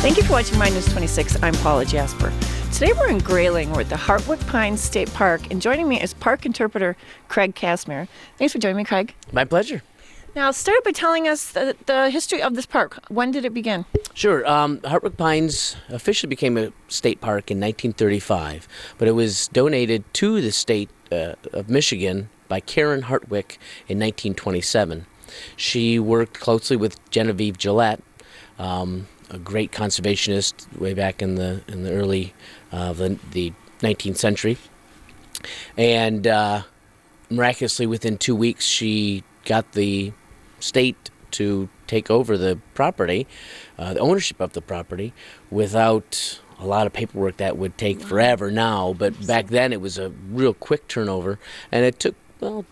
Thank you for watching My News 26. I'm Paula Jasper. Today we're in Grayling. We're at the Hartwick Pines State Park, and joining me is park interpreter Craig Casimir. Thanks for joining me, Craig. My pleasure. Now, start by telling us the history of this park. When did it begin? Sure. Hartwick Pines officially became a state park in 1935, but it was donated to the state of Michigan by Karen Hartwick in 1927. She worked closely with Genevieve Gillette, a great conservationist way back in the early the 19th century, and miraculously within 2 weeks she got the state to take over the property, the ownership of the property, without a lot of paperwork that would take forever now. But back then it was a real quick turnover, and it took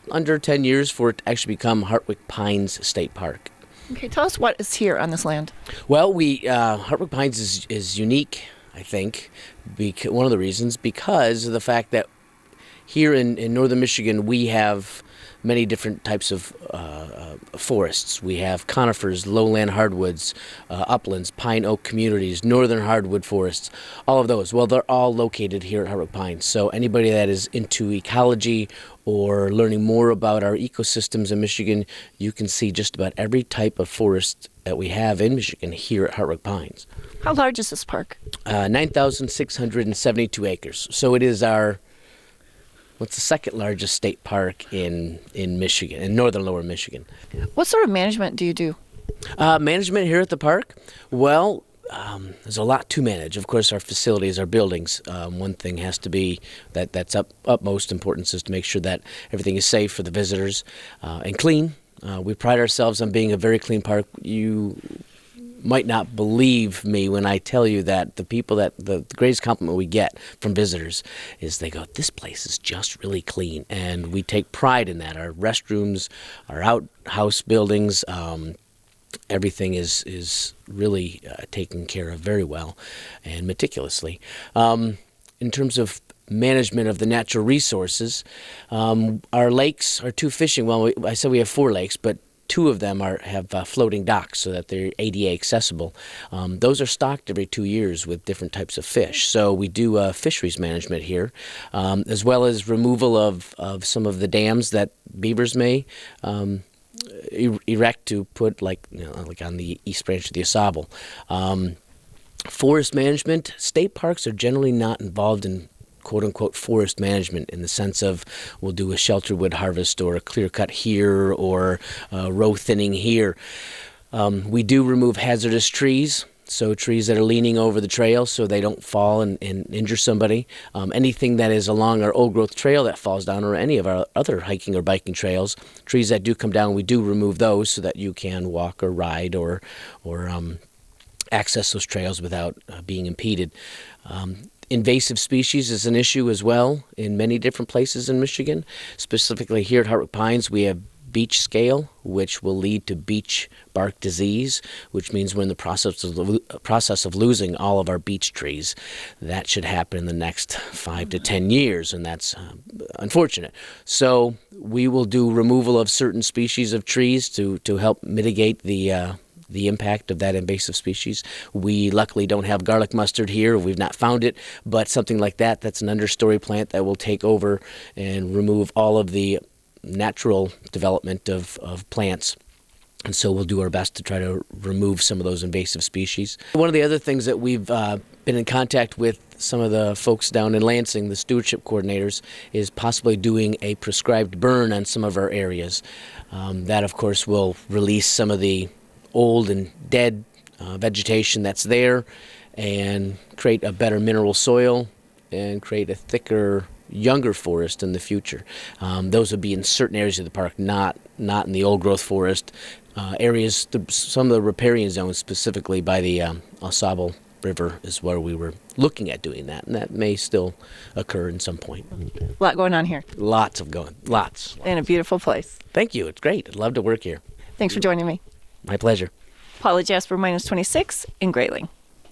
under 10 years for it to actually become Hartwick Pines State Park. Okay, tell us what is here on this land. Well, Hartwick Pines is unique, I think, one of the reasons, because of the fact that here in northern Michigan we have many different types of forests. We have conifers, lowland hardwoods, uplands, pine oak communities, northern hardwood forests, all of those. Well, they're all located here at Hartwick Pines. So anybody that is into ecology or learning more about our ecosystems in Michigan, you can see just about every type of forest that we have in Michigan here at Hartwick Pines. How large is this park? 9,672 acres. So it is what's the second largest state park in Michigan, in northern lower Michigan. What sort of management do you do? Management here at the park? Well, there's a lot to manage. Of course, our facilities, our buildings. One thing has to be that's utmost importance is to make sure that everything is safe for the visitors and clean. We pride ourselves on being a very clean park. You might not believe me when I tell you that the greatest compliment we get from visitors is they go, "This place is just really clean," and we take pride in that. Our restrooms, our outhouse buildings, everything is really taken care of very well and meticulously. In terms of management of the natural resources, our lakes are two fishing. Well, I said we have 4 lakes, but 2 of them have floating docks so that they're ADA accessible. Those are stocked every 2 years with different types of fish. So we do fisheries management here, as well as removal of some of the dams that beavers may erect to put like on the East Branch of the Ausable. Forest management, state parks are generally not involved in quote-unquote forest management in the sense of we'll do a shelterwood harvest or a clear cut here or row thinning here. We do remove hazardous trees, so trees that are leaning over the trail so they don't fall and injure somebody. Anything that is along our old growth trail that falls down, or any of our other hiking or biking trails, trees that do come down, we do remove those so that you can walk or ride or access those trails without being impeded. Invasive species is an issue as well in many different places in Michigan. Specifically here at Hartwick Pines, we have beech scale, which will lead to beech bark disease, which means we're in the process of losing all of our beech trees. That should happen in the next 5 to 10 years, and that's unfortunate. So we will do removal of certain species of trees to help mitigate the impact of that invasive species. We luckily don't have garlic mustard here. We've not found it, but something like that's an understory plant that will take over and remove all of the natural development of plants. And so we'll do our best to try to remove some of those invasive species. One of the other things that we've been in contact with some of the folks down in Lansing, the stewardship coordinators, is possibly doing a prescribed burn on some of our areas. That, of course, will release some of the old and dead vegetation that's there and create a better mineral soil and create a thicker, younger forest in the future. Those would be in certain areas of the park, not in the old growth forest areas. Some of the riparian zones, specifically by the Ausable River, is where we were looking at doing that, and that may still occur in some point. A lot going on here. Lots. And a beautiful place. Thank you. It's great. I'd love to work here. Thanks for joining me. My pleasure. Paula Jasper, My News 26 in Grayling.